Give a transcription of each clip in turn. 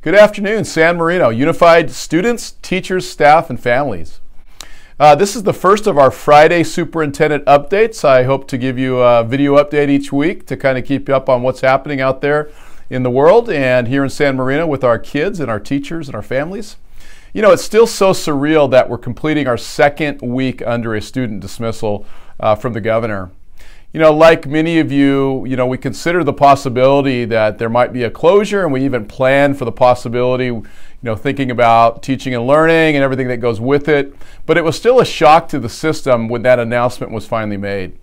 Good afternoon, San Marino Unified students, teachers, staff, and families. This is the first of our Friday superintendent updates. I hope to give you a video update each week to kind of keep you up on what's happening out there in the world and here in San Marino with our kids and our teachers and our families. You know, it's still so surreal that we're completing our second week under a student dismissal from the governor. You know, like many of you, we consider the possibility that there might be a closure, and we even plan for the possibility, thinking about teaching and learning and everything that goes with it. But it was still a shock to the system when that announcement was finally made.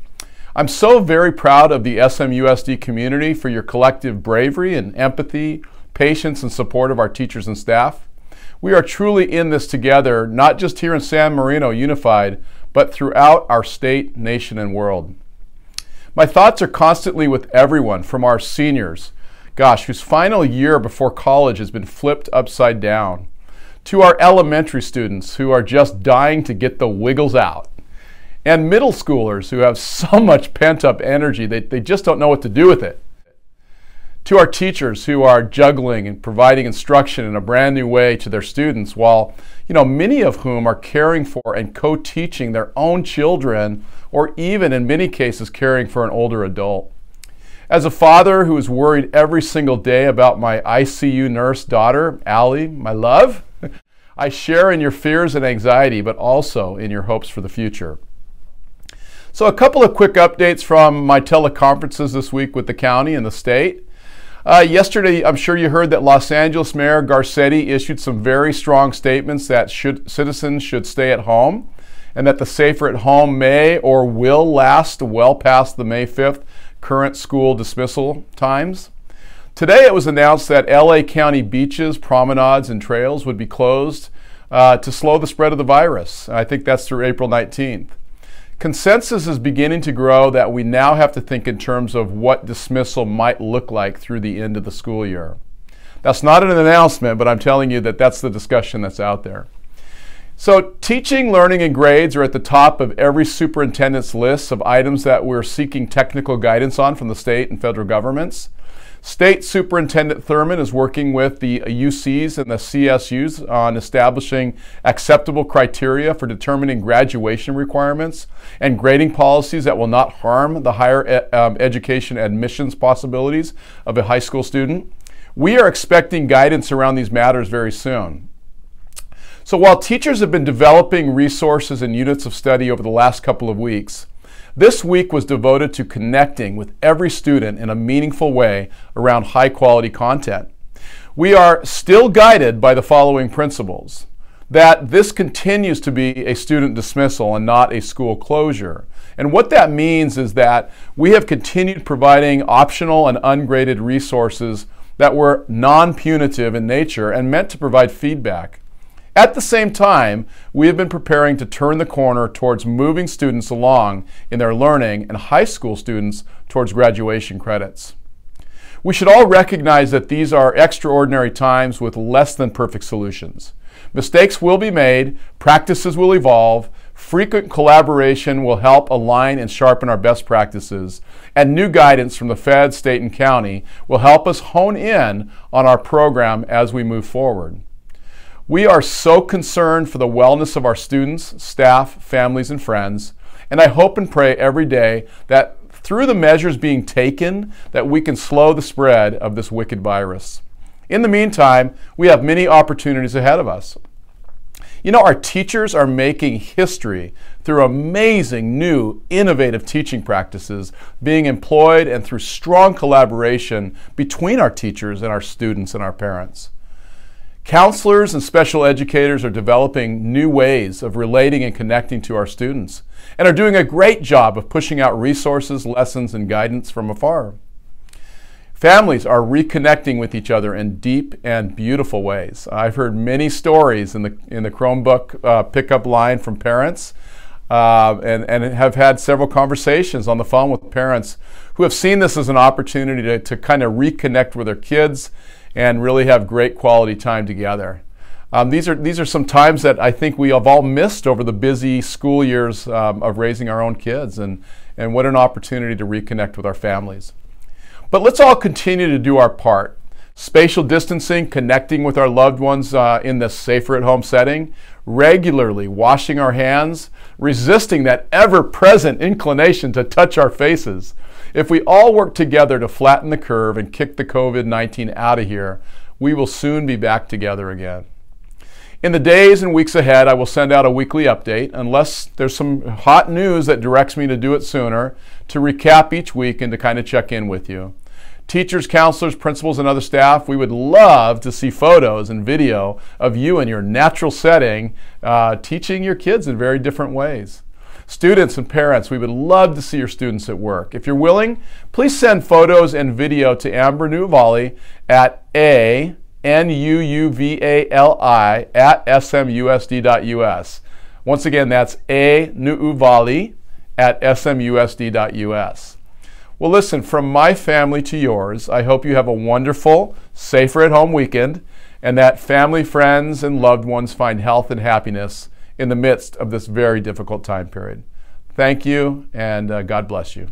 I'm so very proud of the SMUSD community for your collective bravery and empathy, patience, and support of our teachers and staff. We are truly in this together, not just here in San Marino Unified, but throughout our state, nation, and world. My thoughts are constantly with everyone from our seniors, whose final year before college has been flipped upside down, to our elementary students who are just dying to get the wiggles out, and middle schoolers who have so much pent-up energy they just don't know what to do with it, to our teachers who are juggling and providing instruction in a brand new way to their students while, many of whom are caring for and co-teaching their own children, or even in many cases caring for an older adult. As a father who is worried every single day about my ICU nurse daughter, Allie, my love, I share in your fears and anxiety, but also in your hopes for the future. So a couple of quick updates from my teleconferences this week with the county and the state. Yesterday, I'm sure you heard that Los Angeles Mayor Garcetti issued some very strong statements that citizens should stay at home, and that the safer at home may or will last well past the May 5th current school dismissal times. Today it was announced that LA County beaches, promenades, and trails would be closed to slow the spread of the virus. I think that's through April 19th. Consensus is beginning to grow that we now have to think in terms of what dismissal might look like through the end of the school year. That's not an announcement, but I'm telling you that that's the discussion that's out there. So teaching, learning, and grades are at the top of every superintendent's list of items that we're seeking technical guidance on from the state and federal governments. State Superintendent Thurman is working with the UCs and the CSUs on establishing acceptable criteria for determining graduation requirements and grading policies that will not harm the higher education admissions possibilities of a high school student. We are expecting guidance around these matters very soon. So while teachers have been developing resources and units of study over the last couple of weeks, this week was devoted to connecting with every student in a meaningful way around high-quality content. We are still guided by the following principles: that this continues to be a student dismissal and not a school closure. And what that means is that we have continued providing optional and ungraded resources that were non-punitive in nature and meant to provide feedback. At the same time, we have been preparing to turn the corner towards moving students along in their learning and high school students towards graduation credits. We should all recognize that these are extraordinary times with less than perfect solutions. Mistakes will be made, practices will evolve, frequent collaboration will help align and sharpen our best practices, and new guidance from the Fed, state, and county will help us hone in on our program as we move forward. We are so concerned for the wellness of our students, staff, families, and friends, and I hope and pray every day that through the measures being taken, that we can slow the spread of this wicked virus. In the meantime, we have many opportunities ahead of us. Our teachers are making history through amazing new, innovative teaching practices being employed and through strong collaboration between our teachers and our students and our parents. Counselors and special educators are developing new ways of relating and connecting to our students and are doing a great job of pushing out resources, lessons, and guidance from afar. Families are reconnecting with each other in deep and beautiful ways. I've heard many stories in the Chromebook pickup line from parents and have had several conversations on the phone with parents who have seen this as an opportunity to kind of reconnect with their kids and really have great quality time together. These are some times that I think we have all missed over the busy school years of raising our own kids, and what an opportunity to reconnect with our families. But let's all continue to do our part. Spatial distancing, connecting with our loved ones in this safer at home setting, regularly washing our hands, resisting that ever-present inclination to touch our faces. If we all work together to flatten the curve and kick the COVID-19 out of here, we will soon be back together again. In the days and weeks ahead, I will send out a weekly update, unless there's some hot news that directs me to do it sooner, to recap each week and to kind of check in with you. Teachers, counselors, principals, and other staff, we would love to see photos and video of you in your natural setting teaching your kids in very different ways. Students and parents, we would love to see your students at work. If you're willing, please send photos and video to Amber Nuuvali at nuuvali@smusd.us. Once again, that's nuuvali@smusd.us. Well, listen, from my family to yours, I hope you have a wonderful, safer at home weekend, and that family, friends, and loved ones find health and happiness in the midst of this very difficult time period. Thank you, and God bless you.